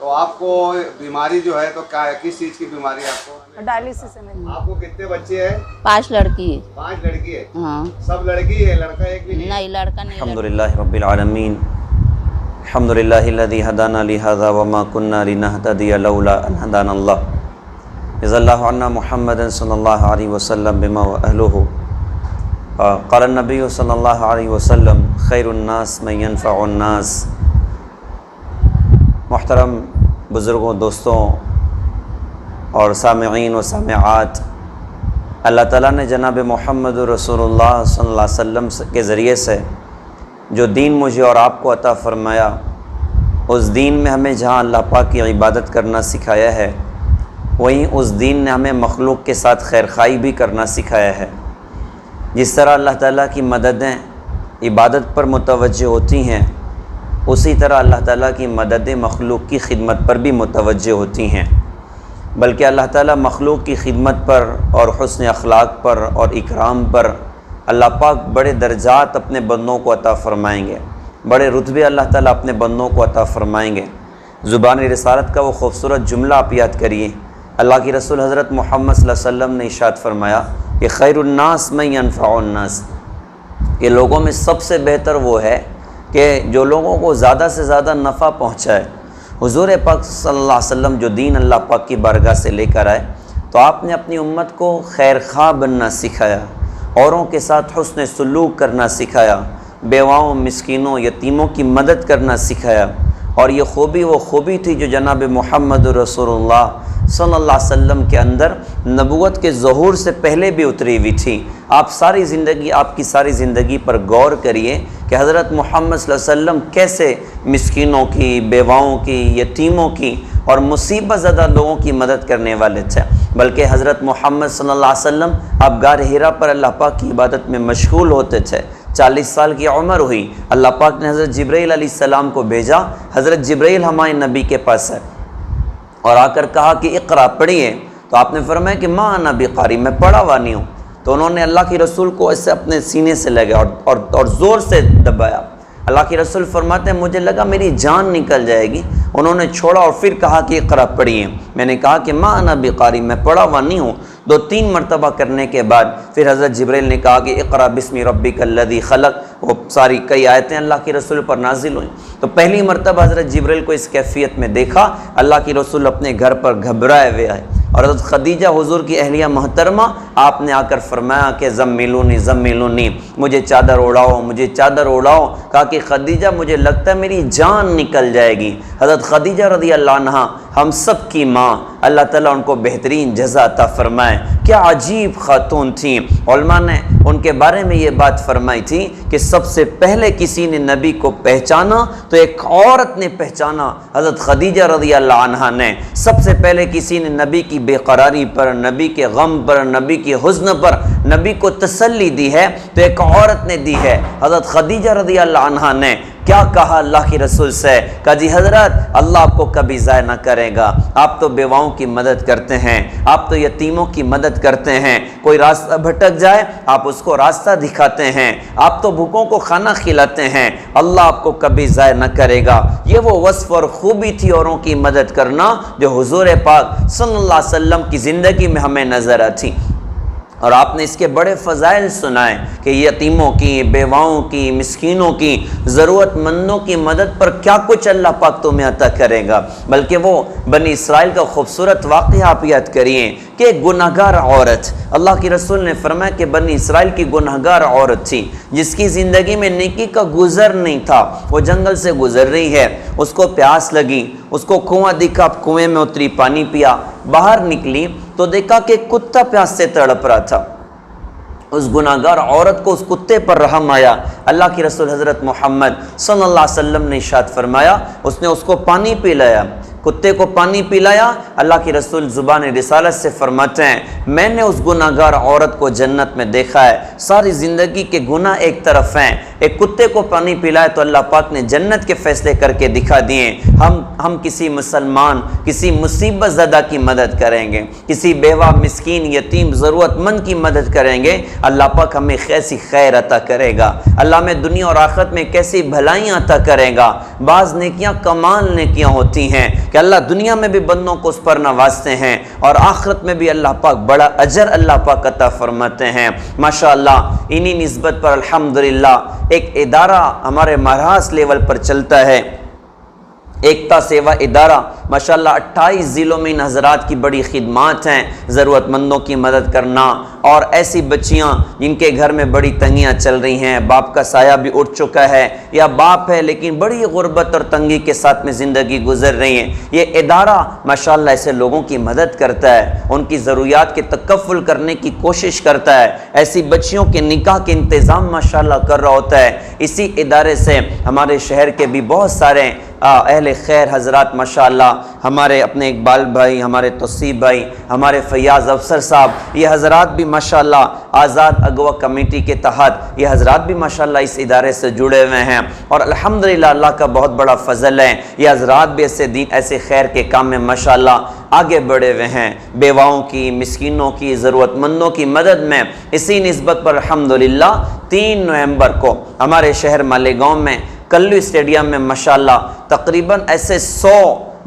تو آپ کو بیماری جو ہے تو کس چیز کی بیماری ہے آپ کو؟ ڈائلسس ہے۔ آپ کو کتنے بچے ہیں؟ 5 لڑکی ہے۔ 5 لڑکی ہے؟ ہاں سب لڑکی ہے، لڑکا ایک بھی نہیں؟ نہیں لڑکا نہیں۔ الحمدللہ رب العالمین، الحمدللہ الذی ہدانا لہذا وما کننا لنہتدی لولا ان ہدانا اللہ، جزا اللہ عنا محمد صلی اللہ علیہ وسلم بما واہلہ، قال النبی صلی اللہ علیہ وسلم خیر الناس من ينفع الناس۔ محترم بزرگوں، دوستوں اور سامعین و سامعات، اللہ تعالیٰ نے جناب محمد رسول اللہ صلی اللہ علیہ وسلم کے ذریعے سے جو دین مجھے اور آپ کو عطا فرمایا، اس دین میں ہمیں جہاں اللہ پاک کی عبادت کرنا سکھایا ہے، وہیں اس دین نے ہمیں مخلوق کے ساتھ خیرخواہی بھی کرنا سکھایا ہے۔ جس طرح اللہ تعالیٰ کی مددیں عبادت پر متوجہ ہوتی ہیں، اسی طرح اللہ تعالیٰ کی مددیں مخلوق کی خدمت پر بھی متوجہ ہوتی ہیں، بلکہ اللہ تعالیٰ مخلوق کی خدمت پر اور حسن اخلاق پر اور اکرام پر اللہ پاک بڑے درجات اپنے بندوں کو عطا فرمائیں گے، بڑے رتبے اللہ تعالیٰ اپنے بندوں کو عطا فرمائیں گے۔ زبان رسالت کا وہ خوبصورت جملہ آپ یاد کریے، اللہ کی رسول حضرت محمد صلی اللہ علیہ وسلم نے ارشاد فرمایا کہ خیر الناس من ينفع الناس، کہ لوگوں میں سب سے بہتر وہ ہے کہ جو لوگوں کو زیادہ سے زیادہ نفع پہنچائے۔ حضور پاک صلی اللہ علیہ وسلم جو دین اللہ پاک کی بارگاہ سے لے کر آئے، تو آپ نے اپنی امت کو خیر خواہ بننا سکھایا، اوروں کے ساتھ حسن سلوک کرنا سکھایا، بیواؤں، مسکینوں، یتیموں کی مدد کرنا سکھایا، اور یہ خوبی وہ خوبی تھی جو جناب محمد رسول اللہ صلی اللہ علیہ وسلم کے اندر نبوت کے ظہور سے پہلے بھی اتری ہوئی تھی۔ آپ کی ساری زندگی پر غور کریے کہ حضرت محمد صلی اللہ علیہ وسلم کیسے مسکینوں کی، بیواؤں کی، یتیموں کی اور مصیبت زدہ لوگوں کی مدد کرنے والے تھے۔ بلکہ حضرت محمد صلی اللہ علیہ وسلم آپ غار حرا پر اللہ پاک کی عبادت میں مشغول ہوتے تھے۔ 40 سال کی عمر ہوئی، اللہ پاک نے حضرت جبرائیل علیہ السلام کو بھیجا۔ حضرت جبرائیل ہمارے نبی کے پاس ہے اور آ کر کہا کہ اقرا پڑھیے، تو آپ نے فرمایا کہ ما انا بقاری، میں پڑھا ہوا نہیں ہوں۔ تو انہوں نے اللہ کے رسول کو ایسے اپنے سینے سے لگا اور زور سے دبایا۔ اللہ کے رسول فرماتے ہیں مجھے لگا میری جان نکل جائے گی، انہوں نے چھوڑا اور پھر کہا کہ اقرا پڑھیے۔ میں نے کہا کہ ما انا بقاری، میں پڑھا ہوا نہیں ہوں۔ 2-3 مرتبہ کرنے کے بعد پھر حضرت جبرائیل نے کہا کہ اقرا بسم ربک الذی خلق، وہ ساری کئی آیتیں اللہ کے رسول پر نازل ہوئیں۔ تو پہلی مرتبہ حضرت جبرائیل کو اس کیفیت میں دیکھا، اللہ کے رسول اپنے گھر پر گھبرائے ہوئے آئے، اور حضرت خدیجہ حضور کی اہلیہ محترمہ، آپ نے آ کر فرمایا کہ زملونی زملونی، مجھے چادر اڑاؤ، مجھے چادر اڑاؤ۔ کہا کہ خدیجہ مجھے لگتا ہے میری جان نکل جائے گی۔ حضرت خدیجہ رضی اللہ عنہا ہم سب کی ماں، اللہ تعالیٰ ان کو بہترین جزا عطا فرمائے۔ کیا عجیب خاتون تھیں۔ علماء نے ان کے بارے میں یہ بات فرمائی تھی کہ سب سے پہلے کسی نے نبی کو پہچانا تو ایک عورت نے پہچانا، حضرت خدیجہ رضی اللہ عنہا نے۔ سب سے پہلے کسی نے نبی کی بے قراری پر، نبی کے غم پر، نبی کی حزن پر نبی کو تسلی دی ہے تو ایک عورت نے دی ہے، حضرت خدیجہ رضی اللہ عنہا نے۔ کیا کہا اللہ کے رسول سے؟ کہا جی حضرت اللہ آپ کو کبھی ضائع نہ کرے گا، آپ تو بیواؤں کی مدد کرتے ہیں، آپ تو یتیموں کی مدد کرتے ہیں، کوئی راستہ بھٹک جائے آپ اس کو راستہ دکھاتے ہیں، آپ تو بھوکوں کو کھانا کھلاتے ہیں، اللہ آپ کو کبھی ضائع نہ کرے گا۔ یہ وہ وصف اور خوبی تھی اوروں کی مدد کرنا جو حضور پاک صلی اللہ علیہ وسلم کی زندگی میں ہمیں نظر آتی۔ اور آپ نے اس کے بڑے فضائل سنائے کہ یتیموں کی، بیواؤں کی، مسکینوں کی، ضرورت مندوں کی مدد پر کیا کچھ اللہ پاک تمہیں عطا کرے گا۔ بلکہ وہ بنی اسرائیل کا خوبصورت واقعہ آپ یاد کریے کہ ایک گناہگار عورت، اللہ کے رسول نے فرمایا کہ بنی اسرائیل کی گناہگار عورت تھی جس کی زندگی میں نیکی کا گزر نہیں تھا، وہ جنگل سے گزر رہی ہے، اس کو پیاس لگی، اس کو کنواں دکھا، کنویں میں اتری، پانی پیا، باہر نکلی تو دیکھا کہ کتا پیاس سے تڑپ رہا تھا۔ اس گناہگار عورت کو اس کتے پر رحم آیا۔ اللہ کی رسول حضرت محمد صلی اللہ علیہ وسلم نے ارشاد فرمایا، اس نے اس کو پانی پلایا، کتے کو پانی پلایا۔ اللہ کی رسول زبان رسالت سے فرماتے ہیں میں نے اس گناہگار عورت کو جنت میں دیکھا ہے، ساری زندگی کے گناہ ایک طرف ہیں، ایک کتے کو پانی پلایا تو اللہ پاک نے جنت کے فیصلے کر کے دکھا دیے۔ ہم کسی مسلمان، کسی مصیبت زدہ کی مدد کریں گے، کسی بیوہ، مسکین، یتیم، ضرورت مند کی مدد کریں گے، اللہ پاک ہمیں کیسی خیر عطا کرے گا، اللہ ہمیں دنیا اور آخرت میں کیسی بھلائیاں عطا کرے گا۔ بعض نیکیاں کمال نیکیاں ہوتی ہیں کہ کہ اللہ دنیا میں بھی بندوں کو اس پر نوازتے ہیں اور آخرت میں بھی اللہ پاک بڑا اجر اللہ پاک عطا فرماتے ہیں۔ ماشاءاللہ انہی نسبت پر الحمدللہ ایک ادارہ ہمارے مہراس لیول پر چلتا ہے، ایکتا سیوا ادارہ، ماشاءاللہ 28 ضلعوں میں ان حضرات کی بڑی خدمات ہیں، ضرورت مندوں کی مدد کرنا، اور ایسی بچیاں جن کے گھر میں بڑی تنگیاں چل رہی ہیں، باپ کا سایہ بھی اٹھ چکا ہے یا باپ ہے لیکن بڑی غربت اور تنگی کے ساتھ میں زندگی گزر رہی ہیں، یہ ادارہ ماشاءاللہ ایسے لوگوں کی مدد کرتا ہے، ان کی ضروریات کے تکفل کرنے کی کوشش کرتا ہے، ایسی بچیوں کے نکاح کے انتظام ماشاءاللہ کر رہا ہوتا ہے۔ اسی ادارے سے ہمارے شہر کے بھی بہت سارے اہل خیر حضرات ماشاءاللہ، ہمارے اپنے اقبال بھائی، ہمارے توصیف بھائی، ہمارے فیاض افسر صاحب، یہ حضرات بھی ماشاءاللہ آزاد اغوا کمیٹی کے تحت یہ حضرات بھی ماشاءاللہ اس ادارے سے جڑے ہوئے ہیں، اور الحمدللہ اللہ کا بہت بڑا فضل ہے، یہ حضرات بھی ایسے خیر کے کام میں ماشاءاللہ آگے بڑھے ہوئے ہیں، بیواؤں کی، مسکینوں کی، ضرورت مندوں کی مدد میں۔ اسی نسبت پر الحمدللہ 3 نومبر کو ہمارے شہر مالیگاؤں میں کلو اسٹیڈیم میں ماشاءاللہ تقریباً ایسے 100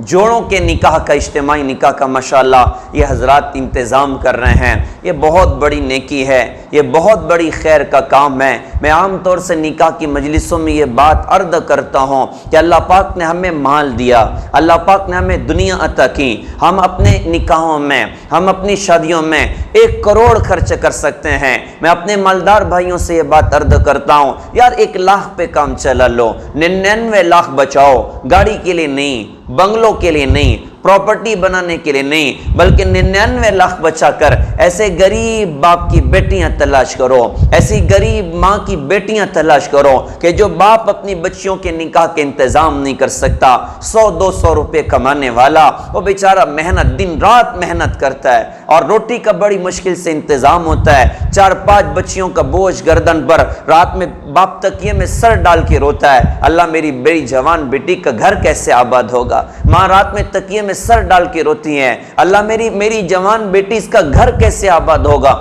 جوڑوں کے نکاح کا، اجتماعی نکاح کا ماشاءاللہ یہ حضرات انتظام کر رہے ہیں۔ یہ بہت بڑی نیکی ہے، یہ بہت بڑی خیر کا کام ہے۔ میں عام طور سے نکاح کی مجلسوں میں یہ بات عرض کرتا ہوں کہ اللہ پاک نے ہمیں مال دیا، اللہ پاک نے ہمیں دنیا عطا کی، ہم اپنے نکاحوں میں، ہم اپنی شادیوں میں 1 کروڑ خرچ کر سکتے ہیں۔ میں اپنے مالدار بھائیوں سے یہ بات عرض کرتا ہوں، یار 1 لاکھ پہ کام چلا لو، 99 لاکھ بچاؤ، گاڑی کے لیے نہیں، بنگلوں کے لیے نہیں، پراپرٹی بنانے کے لیے نہیں، بلکہ 99 لاکھ بچا کر ایسے غریب باپ کی بیٹیاں تلاش کرو، ایسی غریب ماں کی بیٹیاں تلاش کرو کہ جو باپ اپنی بچیوں کے نکاح کے انتظام نہیں کر سکتا، 100-200 روپے کمانے والا وہ بیچارہ محنت، دن رات محنت کرتا ہے اور روٹی کا بڑی مشکل سے انتظام ہوتا ہے، 4-5 بچیوں کا بوجھ گردن پر، رات میں باپ تکیے میں سر ڈال کے روتا ہے، اللہ میری جوان بیٹی کا گھر کیسے آباد ہوگا، ماں رات میں تکیے میں سر ڈال کے روتی ہیں، اللہ میری جوان بیٹی اس کا گھر کیسے آباد ہوگا۔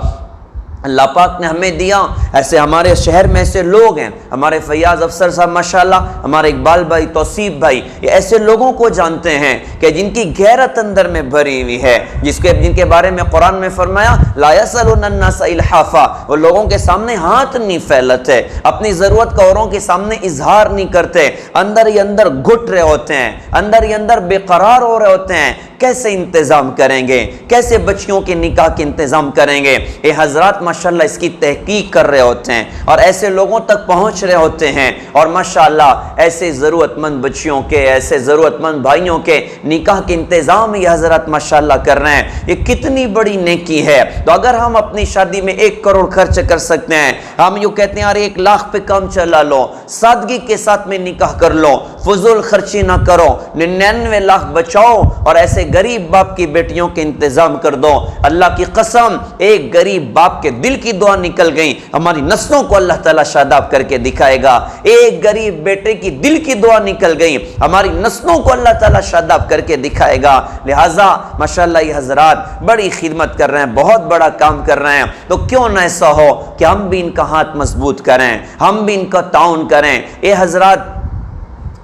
اللہ پاک نے ہمیں دیا، ایسے ہمارے شہر میں ایسے لوگ ہیں، ہمارے فیاض افسر صاحب ماشاءاللہ، ہمارے اقبال بھائی، توصیف بھائی، یہ ایسے لوگوں کو جانتے ہیں کہ جن کی غیرت اندر میں بھری ہوئی ہے، جن کے بارے میں قرآن میں فرمایا لا یسألون الناس الحافا، وہ لوگوں کے سامنے ہاتھ نہیں پھیلاتے، اپنی ضرورت کا اوروں کے سامنے اظہار نہیں کرتے، اندر ہی اندر گھٹ رہے ہوتے ہیں، اندر ہی اندر بے قرار ہو رہے ہوتے ہیں، کیسے انتظام کریں گے، کیسے بچیوں کے نکاح کے انتظام کریں گے۔ یہ حضرات ماشاءاللہ اس کی تحقیق کر رہے ہوتے ہیں اور ایسے لوگوں تک پہنچ رہے ہوتے ہیں، اور ماشاءاللہ ایسے ضرورت مند بچیوں کے، ایسے ضرورت مند بھائیوں کے نکاح کے انتظام یہ حضرات ماشاءاللہ کر رہے ہیں۔ یہ کتنی بڑی نیکی ہے۔ تو اگر ہم اپنی شادی میں 1 کروڑ خرچ کر سکتے ہیں، ہم یوں کہتے ہیں یار 1 لاکھ پہ کام چلا لو، سادگی کے ساتھ میں نکاح کر لو، فضول خرچی نہ کرو، 99 لاکھ بچاؤ اور ایسے غریب باپ کی بیٹیوں کے انتظام کر دو، اللہ کی قسم ایک غریب باپ کے دل کی دعا نکل گئی، ہماری نسلوں کو اللہ تعالیٰ شاداب کر کے دکھائے گا۔ ایک غریب بیٹے کی دل کی دعا نکل گئی، ہماری نسلوں کو اللہ تعالیٰ شاداب کر کے دکھائے گا۔ لہٰذا ماشاءاللہ یہ حضرات بڑی خدمت کر رہے ہیں، بہت بڑا کام کر رہے ہیں، تو کیوں نہ ایسا ہو کہ ہم بھی ان کا ہاتھ مضبوط کریں، ہم بھی ان کا تعاون کریں۔ یہ حضرات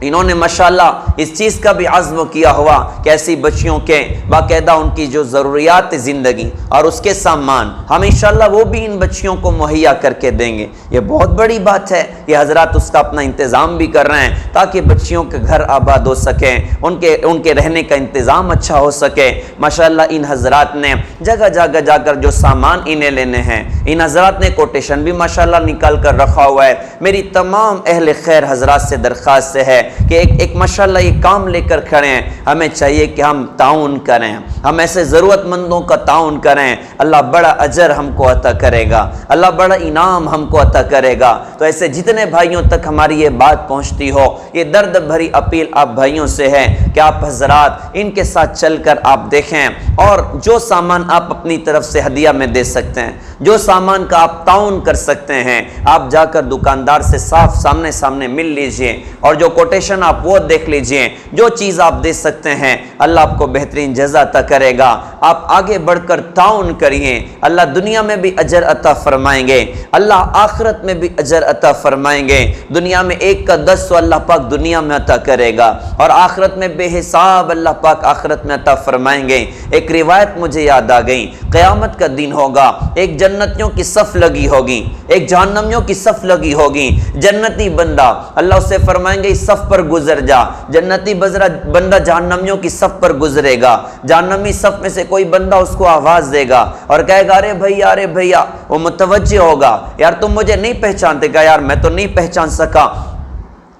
انہوں نے ماشاءاللہ اس چیز کا بھی عزم کیا ہوا کہ ایسی بچیوں کے باقاعدہ ان کی جو ضروریات زندگی اور اس کے سامان ہم انشاءاللہ وہ بھی ان بچیوں کو مہیا کر کے دیں گے۔ یہ بہت بڑی بات ہے، یہ حضرات اس کا اپنا انتظام بھی کر رہے ہیں تاکہ بچیوں کے گھر آباد ہو سکیں، ان کے رہنے کا انتظام اچھا ہو سکے۔ ماشاءاللہ ان حضرات نے جگہ جگہ جا کر جو سامان انہیں لینے ہیں، ان حضرات نے کوٹیشن بھی ماشاءاللہ نکال کر رکھا ہوا ہے۔ میری تمام اہل خیر حضرات سے درخواست ہے کہ ایک ماشاءاللہ یہ کام لے کر کھڑے ہیں، ہمیں چاہیے کہ ہم تعاون کریں، ہم ایسے ضرورت مندوں کا تعاون کریں، اللہ بڑا اجر ہم کو عطا کرے گا، اللہ بڑا انعام ہم کو عطا کرے گا۔ تو ایسے جتنے بھائیوں تک ہماری یہ بات پہنچتی ہو، یہ درد بھری اپیل آپ بھائیوں سے ہے کہ آپ حضرات ان کے ساتھ چل کر آپ دیکھیں، اور جو سامان آپ اپنی طرف سے ہدیہ میں دے سکتے ہیں، جو سامان کا آپ تعاون کر سکتے ہیں، آپ جا کر دکاندار سے صاف سامنے مل لیجئے، اور جو کوٹے کوٹیشن آپ وہ دیکھ لیجئے، جو چیز آپ دے سکتے ہیں اللہ آپ کو بہترین جزا عطا کرے گا. آپ آگے بڑھ کر تعاون کریے، اللہ دنیا میں بھی اجر عطا فرمائیں گے، اللہ آخرت میں بھی اجر عطا فرمائیں گے. دنیا میں 1 کا 10 تو اللہ پاک دنیا میں عطا کرے گا، اور آخرت میں بے حساب اللہ پاک آخرت میں عطا فرمائیں گے. ایک روایت مجھے یاد آ گئی، قیامت کا دن ہوگا، ایک جنتیوں کی صف لگی ہوگی، ایک جہنمیوں کی صف لگی ہوگی. جنتی بندہ اللہ اسے فرمائیں گے اس صف پر گزر جا، جنتی بندہ جہنمیوں کی صف پر گزرے گا. جہنمی صف میں سے کوئی بندہ اس کو آواز دے گا اور کہے گا ارے بھیا، وہ متوجہ ہوگا، یار تم مجھے نہیں پہچانتے؟ گا یار میں تو نہیں پہچان سکا.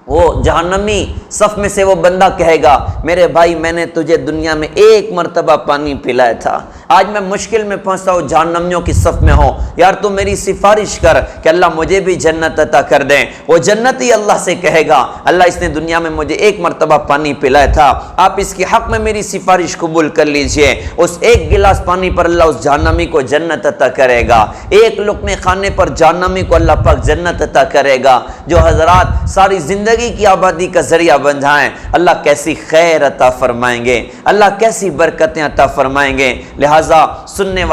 وہ جہنمی صف میں سے وہ بندہ کہے گا میرے بھائی میں نے تجھے دنیا میں 1 مرتبہ پانی پلایا تھا، آج میں مشکل میں پھنسا ہوں، جہنمیوں کی صف میں ہوں، یار تو میری سفارش کر کہ اللہ مجھے بھی جنت عطا کر دیں. وہ جنتی اللہ سے کہے گا اللہ اس نے دنیا میں مجھے 1 مرتبہ پانی پلایا تھا، آپ اس کے حق میں میری سفارش قبول کر لیجئے. اس 1 گلاس پانی پر اللہ اس جہنمی کو جنت عطا کرے گا. 1 لقمے کھانے پر جہنمی کو اللہ پاک جنت عطا کرے گا. جو حضرات ساری زندگی کی آبادی کا ذریعہ بن جائیں، اللہ کیسی خیر عطا فرمائیں گے، اللہ کیسی برکتیں عطا فرمائیں گے. لہٰذا سننے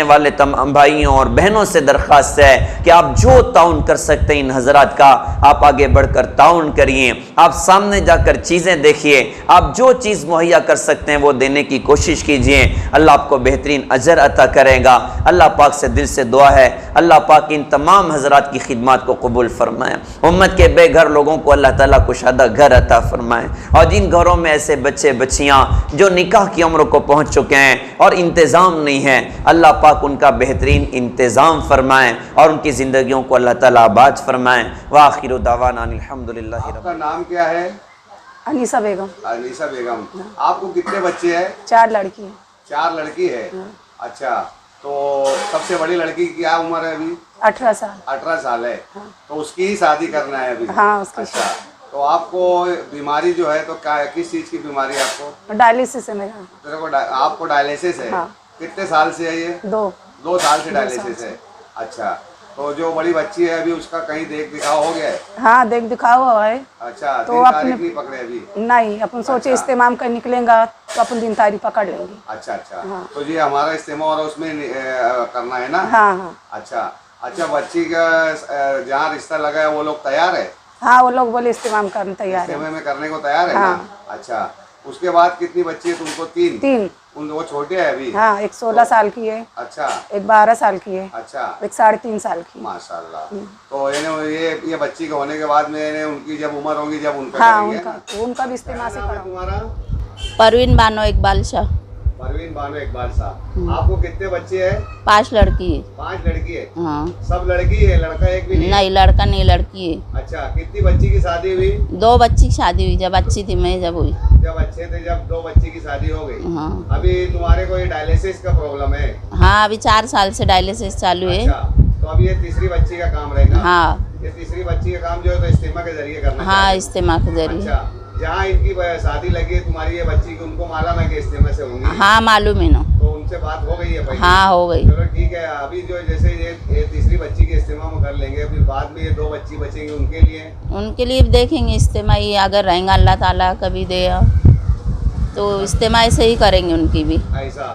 والے تمام بھائیوں اور بہنوں سے درخواست ہے کہ آپ جو تعاون کر سکتے ہیں ان حضرات کا آپ آگے بڑھ کر تعاون کریے. آپ سامنے جا کر چیزیں دیکھیے، آپ جو چیز مہیا کر سکتے ہیں وہ دینے کی کوشش کیجئے، اللہ آپ کو بہترین اجر عطا کرے گا. اللہ پاک سے دل سے دعا ہے اللہ پاک ان تمام حضرات کی خدمات کو قبول فرمائے. امت کے بے گھر لوگوں کو اللہ تعالیٰ کشادہ گھر عطا فرمائے، اور جن گھروں میں ایسے بچے بچیاں جو نکاح کی عمر کو پہنچ چکے ہیں اور انتظام نہیں ہے، اللہ پاک ان کا بہترین انتظام فرمائیں اور ان کی زندگیوں کو اللہ تعالیٰ آباد فرمائیں. وآخر دعوانا الحمدللہ. آپ کا نام کیا ہے؟ انیسہ بیگم. انیسہ بیگم. آپ کو کتنے بچے ہیں؟ 4 لڑکی ہیں. 4 لڑکی ہے. اچھا، تو سب سے بڑی لڑکی کی کیا عمر ہے ابھی؟ 18 سال. 18 سال ہے. تو اس کی ہی شادی کرنا ہے ابھی؟ ہاں اس کی. اچھا، تو آپ کو بیماری جو ہے تو کس چیز کی بیماری ہے آپ کو؟ ڈائلسس ہے میرا. آپ کو ڈائلسس ہے؟ کتنے سال سے ہے یہ؟ 2 سال سے ڈائلسس ہے. اچھا، تو جو بڑی بچی ہے ابھی اس کا کہیں دیکھ دکھاؤ ہو گیا ہے؟ ہاں دیکھ دکھاؤ ہوا ہے. اچھا، تو دن تاریخ نہیں پکڑے ابھی؟ نہیں، اپن سوچے استعمام کر نکلیں گا تو اپن دن تاریخ پکڑ لیں گے. اچھا اچھا، تو یہ ہمارا استعمال اور اس میں کرنا ہے نا؟ ہاں ہاں. اچھا، بچی کا جہاں رشتہ لگا ہے وہ لوگ تیار ہے؟ ہاں وہ لوگ بولے استعمام کرنے تیار ہے. استعمال میں کرنے کو تیار ہے نا؟ اچھا، اس کے بعد کتنی بچی ہے تم کو؟ 3. وہ چھوٹے ہیں ابھی؟ ہاں، ایک 16 سال کی ہے. اچھا. ایک 12 سال کی ہے. اچھا. ایک 3.5 سال کی. ماشاءاللہ. تو یہ بچی کے ہونے کے بعد میں ان کی جب عمر ہوگی جب ان کا ہاں کریں گے؟ ان کا بھی استعمال سے کروں. تمہارا؟ پروین بانو اقبال شاہ. پروین بانو اقبال صاحب. آپ کو کتنے بچے ہیں؟ 5 لڑکی ہے. 5 لڑکی ہے؟ ہاں. سب لڑکی ہے؟ لڑکا ایک بھی نہیں، لڑکا نہیں، لڑکی ہے. اچھا، کتنی بچی کی شادی ہوئی؟ 2 بچی کی شادی ہوئی، جب اچھی تھی میں جب ہوئی. جب اچھے تھے جب 2 بچی کی شادی ہو گئی. ہاں. ابھی تمہارے کو یہ ڈائلسس کا پرابلم ہے؟ ہاں، ابھی 4 سال سے ڈائلسس چالو ہے. اچھا، تو اب یہ تیسری بچی کا کام رہے گا؟ ہاں. یہ تیسری بچی کا کام جو ہے تو استعمال کے ذریعے کرنا ہے؟ ہاں، استعمال کے ذریعے. اچھا، جہاں ان کی شادی لگی ہے تمہاری یہ بچی کی، ان کو معلوم ہے کہ استعمال سے ہوں گی؟ ہاں معلوم ہے نا. تو ان سے بات ہو گئی ہے پہلے؟ ہاں ہو گئی. چلو ٹھیک ہے. ابھی جو جیسے یہ تیسری بچی کے استعمال کر لیں گے، پھر بعد میں یہ 2 بچی بچیں گی ان کے لیے؟ ان کے لیے دیکھیں گے استعمال اگر رہیں گا اللہ تعالیٰ کبھی دے تو استعمال سے ہی کریں گے ان کی بھی. ایسا